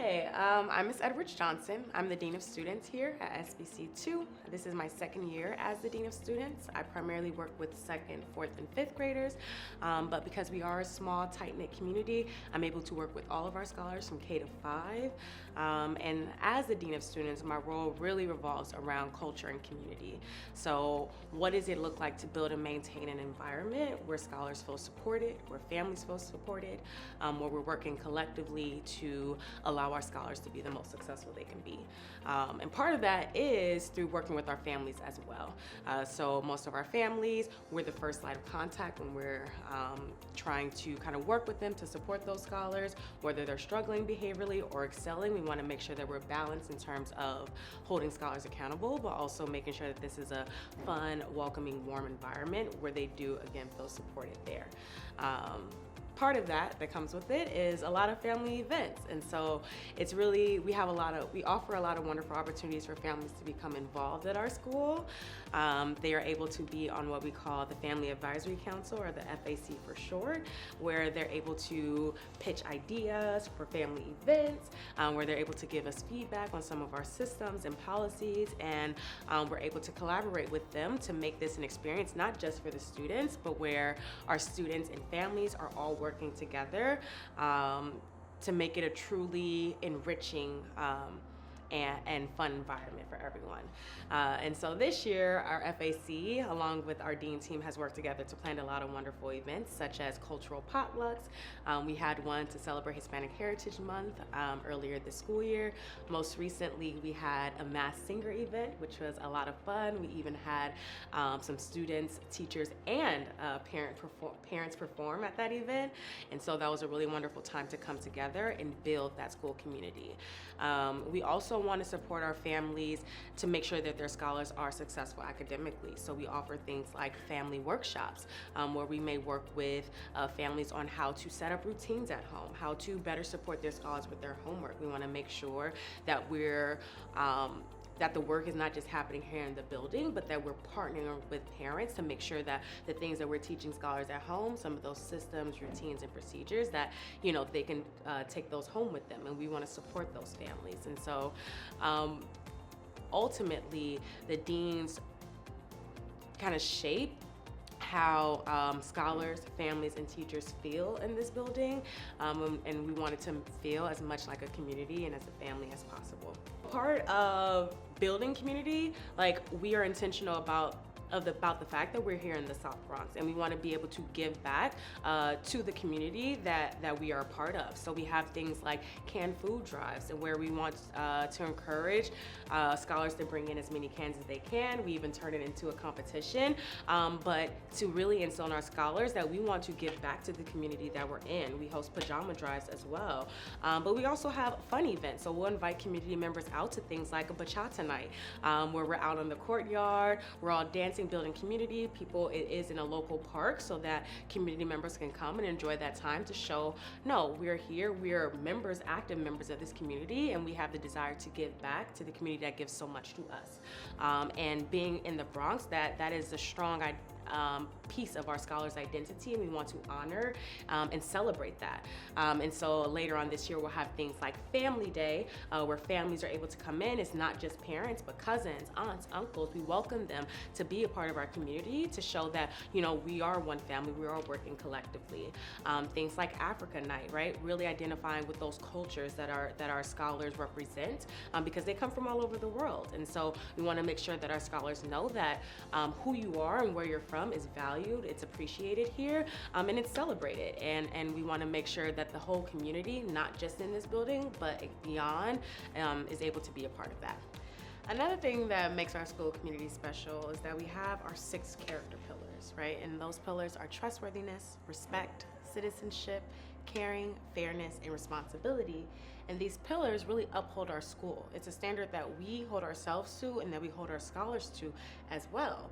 I'm Ms. Edwards Johnson. I'm the Dean of Students here at SBC2. This is my second year as the Dean of Students. I primarily work with second, fourth, and fifth graders, but because we are a small, tight-knit community, I'm able to work with all of our scholars from K to 5. And as the Dean of Students, my role really revolves around culture and community. So what does it look like to build and maintain an environment where scholars feel supported, where families feel supported, where we're working collectively to allow our scholars to be the most successful they can be. And part of that is through working with our families as well. So most of our families, we're the first line of contact when we're trying to kind of work with them to support those scholars, whether they're struggling behaviorally or excelling. We want to make sure that we're balanced in terms of holding scholars accountable, but also making sure that this is a fun, welcoming, warm environment where they do, again, feel supported there. Part of that comes with it is a lot of family events. And so it's really, we offer a lot of wonderful opportunities for families to become involved at our school. They are able to be on what we call the Family Advisory Council, or the FAC for short, where they're able to pitch ideas for family events, where they're able to give us feedback on some of our systems and policies, and we're able to collaborate with them to make this an experience not just for the students, but where our students and families are all working together to make it a truly enriching and fun environment for everyone. And so this year, our FAC, along with our Dean team, has worked together to plan a lot of wonderful events, such as cultural potlucks. We had one to celebrate Hispanic Heritage Month earlier this school year. Most recently, we had a Masked Singer event, which was a lot of fun. We even had some students, teachers, and parents perform at that event. And so that was a really wonderful time to come together and build that school community. We also want to support our families to make sure that their scholars are successful academically. So we offer things like family workshops, where we may work with families on how to set up routines at home, how to better support their scholars with their homework. We want to make sure that that the work is not just happening here in the building, but that we're partnering with parents to make sure that the things that we're teaching scholars at home, some of those systems, routines, and procedures, that they can take those home with them, and we want to support those families. And so ultimately, the deans kind of shape how scholars, families, and teachers feel in this building, and we wanted to feel as much like a community and as a family as possible. Part of building community, we are intentional about the fact that we're here in the South Bronx, and we want to be able to give back to the community that we are a part of. So we have things like canned food drives, and where we want to encourage scholars to bring in as many cans as they can. We even turn it into a competition, but to really instill in our scholars that we want to give back to the community that we're in. We host pajama drives as well, but we also have fun events. So we'll invite community members out to things like a bachata night, where we're out in the courtyard, we're all dancing, building community. It is in a local park, so that community members can come and enjoy that time to show, no, we're here, we're members, active members of this community, and we have the desire to give back to the community that gives so much to us. And being in the Bronx, that is a strong piece of our scholars' identity, and we want to honor and celebrate that. And so later on this year, we'll have things like Family Day, where families are able to come in. It's not just parents, but cousins, aunts, uncles. We welcome them to be a part of our community, to show that we are one family, we are working collectively. Things like Africa Night, right? Really identifying with those cultures that our scholars represent, because they come from all over the world. And so we want to make sure that our scholars know that who you are and where you're from is valued, it's appreciated here, and it's celebrated. And we want to make sure that the whole community, not just in this building, but beyond, is able to be a part of that. Another thing that makes our school community special is that we have our 6 character pillars, right? And those pillars are trustworthiness, respect, citizenship, caring, fairness, and responsibility. And these pillars really uphold our school. It's a standard that we hold ourselves to and that we hold our scholars to as well.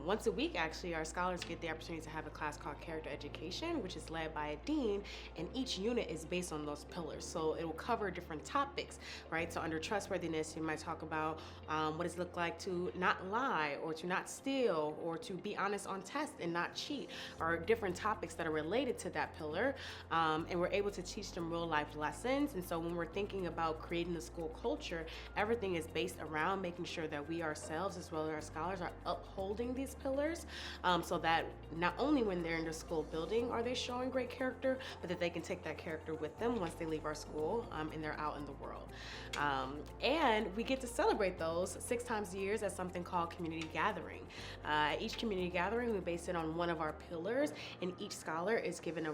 Once a week, actually, our scholars get the opportunity to have a class called Character Education, which is led by a dean, and each unit is based on those pillars. So it will cover different topics, right? So under trustworthiness, you might talk about what does it look like to not lie, or to not steal, or to be honest on tests and not cheat, or different topics that are related to that pillar. And we're able to teach them real life lessons. And so when we're thinking about creating the school culture, everything is based around making sure that we ourselves, as well as our scholars, are upholding these pillars, so that not only when they're in the school building are they showing great character, but that they can take that character with them once they leave our school, and they're out in the world. And we get to celebrate those 6 times a year as something called community gathering. At each community gathering, we base it on one of our pillars, and each scholar is given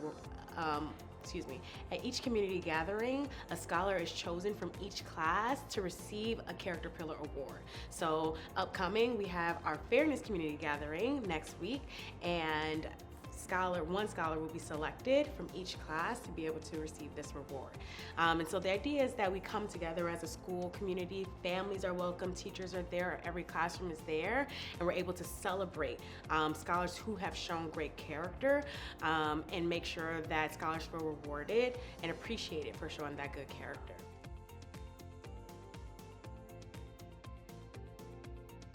at each community gathering, a scholar is chosen from each class to receive a character pillar award. So upcoming, we have our fairness community gathering next week, and one scholar will be selected from each class to be able to receive this reward. And so the idea is that we come together as a school community. Families are welcome, teachers are there, every classroom is there, and we're able to celebrate scholars who have shown great character, and make sure that scholars feel rewarded and appreciated for showing that good character.